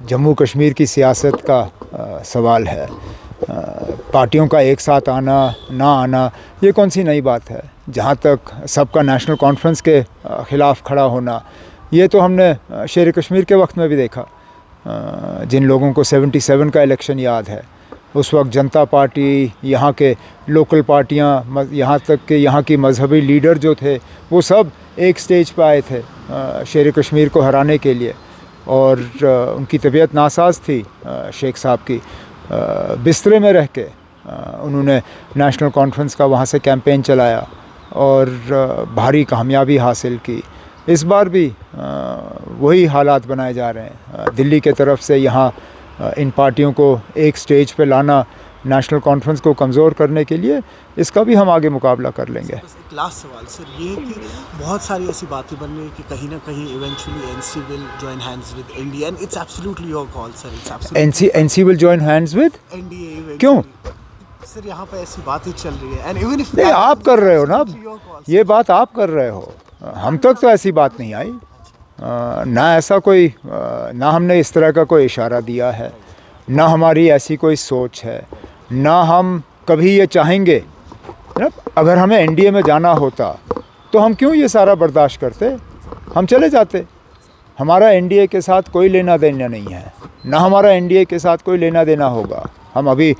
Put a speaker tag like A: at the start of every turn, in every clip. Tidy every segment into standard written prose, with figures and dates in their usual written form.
A: जम्मू कश्मीर की सियासत का सवाल है। पार्टियों का एक साथ आना ना आना ये कौन सी नई बात है। जहाँ तक सबका नेशनल कॉन्फ्रेंस के ख़िलाफ़ खड़ा होना, ये तो हमने शेर कश्मीर के वक्त में भी देखा। जिन लोगों को 77 का इलेक्शन याद है, उस वक्त जनता पार्टी, यहाँ के लोकल पार्टियाँ, यहाँ तक कि यहाँ की मजहबी लीडर जो थे वो सब एक स्टेज पर आए थे शेर कश्मीर को हराने के लिए। और उनकी तबीयत नासाज थी शेख साहब की। बिस्तरे में रह के उन्होंने नेशनल कॉन्फ्रेंस का वहाँ से कैंपेन चलाया और भारी कामयाबी हासिल की। इस बार भी वही हालात बनाए जा रहे हैं। दिल्ली के तरफ से यहाँ इन पार्टियों को एक स्टेज पे लाना, नेशनल कॉन्फ्रेंस को कमज़ोर करने के लिए, इसका भी हम आगे मुकाबला कर लेंगे।
B: एक लास्ट सवाल सर, ये है कि बहुत सारी ऐसी बातें बन रही है कि कहीं ना कहीं eventually NC will join hands with India and it's absolutely your call sir. It's absolutely
A: NC will join hands with
B: NDA.
A: क्यों
B: सर यहाँ पे ऐसी बातें चल रही है एंड इवन इफ
A: नहीं, आप कर रहे हो ना, ये बात आप कर रहे हो। हम तक तो ऐसी बात नहीं आई। ना ऐसा कोई, ना हमने इस तरह का कोई इशारा दिया है, ना हमारी ऐसी कोई सोच है, ना हम कभी ये चाहेंगे। अगर हमें एनडीए में जाना होता तो हम क्यों ये सारा बर्दाश्त करते, हम चले जाते। हमारा एनडीए के साथ कोई लेना देना नहीं है, ना हमारा एनडीए के साथ कोई लेना देना होगा। हम अभी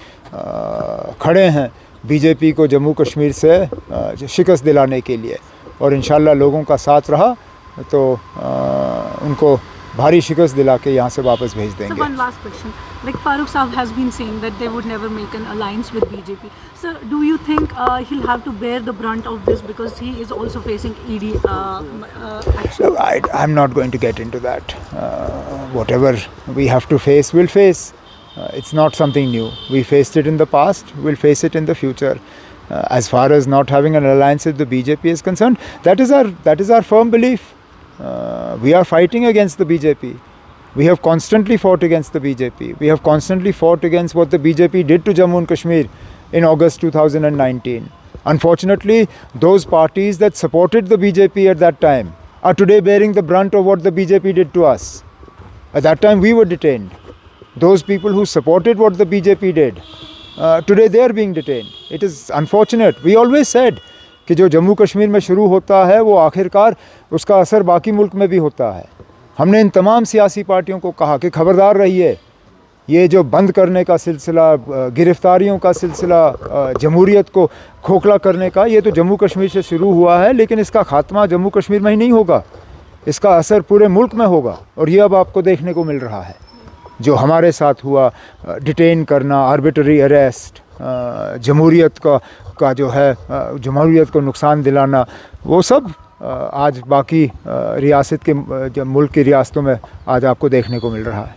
A: खड़े हैं बीजेपी को जम्मू कश्मीर से शिकस्त दिलाने के लिए, और इंशाल्लाह लोगों का साथ रहा तो उनको भारी शिकस्त दिला के यहाँ से वापस भेज देंगे।
C: So one last question. Like Farooq Saab has been saying that they would never make an alliance with BJP. So do you think he'll have to bear the brunt of this because he is also facing ED action?
A: Look, I'm not going to get into that. Whatever we have to face, we'll face. It's not something new. We faced it in the past, we'll face it in the future. As far as not having an alliance with the BJP is concerned, that is our firm belief. We are fighting against the BJP. We have constantly fought against the BJP. We have constantly fought against what the BJP did to Jammu and Kashmir in August 2019. Unfortunately, those parties that supported the BJP at that time are today bearing the brunt of what the BJP did to us. At that time, we were detained. Those people who supported what the BJP did, today they are being detained. It is unfortunate. We always said कि जो जम्मू कश्मीर में शुरू होता है वो आखिरकार उसका असर बाकी मुल्क में भी होता है। हमने इन तमाम सियासी पार्टियों को कहा कि खबरदार रहिए, ये जो बंद करने का सिलसिला, गिरफ्तारियों का सिलसिला, जमहूरियत को खोखला करने का, ये तो जम्मू कश्मीर से शुरू हुआ है, लेकिन इसका खात्मा जम्मू कश्मीर में ही नहीं होगा, इसका असर पूरे मुल्क में होगा। और ये अब आपको देखने को मिल रहा है। जो हमारे साथ हुआ, डिटेन करना, आर्बिट्ररी अरेस्ट, जमहूरियत का जो है जमहूरियत को नुकसान दिलाना, वो सब आज बाकी रियासत के मुल्क की रियासतों में आज आपको देखने को मिल रहा है।